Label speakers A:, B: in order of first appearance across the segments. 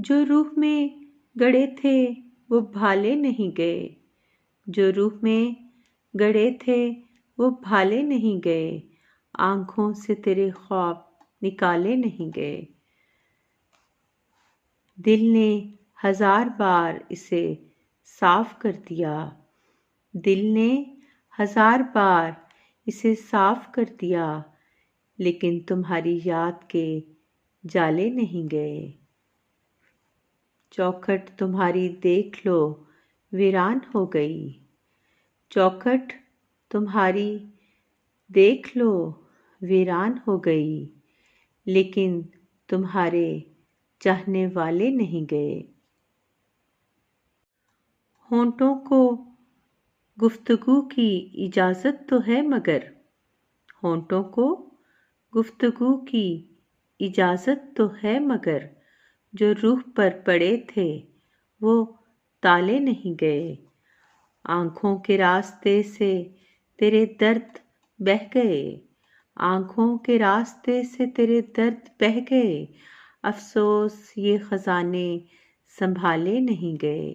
A: جو روح میں گڑے تھے وہ بھالے نہیں گئے، جو روح میں گڑے تھے وہ بھالے نہیں گئے، آنکھوں سے تیرے خواب نکالے نہیں گئے۔ دل نے 1000 بار اسے صاف کر دیا، دل نے 1000 بار اسے صاف کر دیا، لیکن تمہاری یاد کے جالے نہیں گئے۔ چوکھٹ تمہاری دیکھ لو ویران ہو گئی، چوکھٹ تمہاری دیکھ لو ویران ہو گئی، لیکن تمہارے چاہنے والے نہیں گئے۔ ہونٹوں کو گفتگو کی اجازت تو ہے مگر، ہونٹوں کو گفتگو کی اجازت تو ہے مگر، جو روح پر پڑے تھے وہ تالے نہیں گئے۔ آنکھوں کے راستے سے تیرے درد بہہ گئے، آنکھوں کے راستے سے تیرے درد بہہ گئے، افسوس یہ خزانے سنبھالے نہیں گئے۔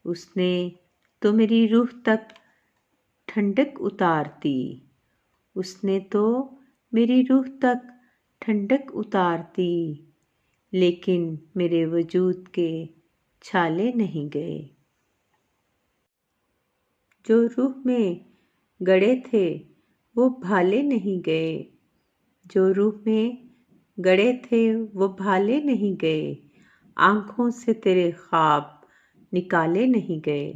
A: اس نے تو میری روح تک ٹھنڈک اتار دی، اس نے تو میری روح تک ٹھنڈک اتار دی، لیکن میرے وجود کے چھالے نہیں گئے۔ جو روح میں گڑے تھے وہ بھالے نہیں گئے، جو روح میں گڑے تھے وہ بھالے نہیں گئے، آنکھوں سے تیرے خواب نکالے نہیں گئے۔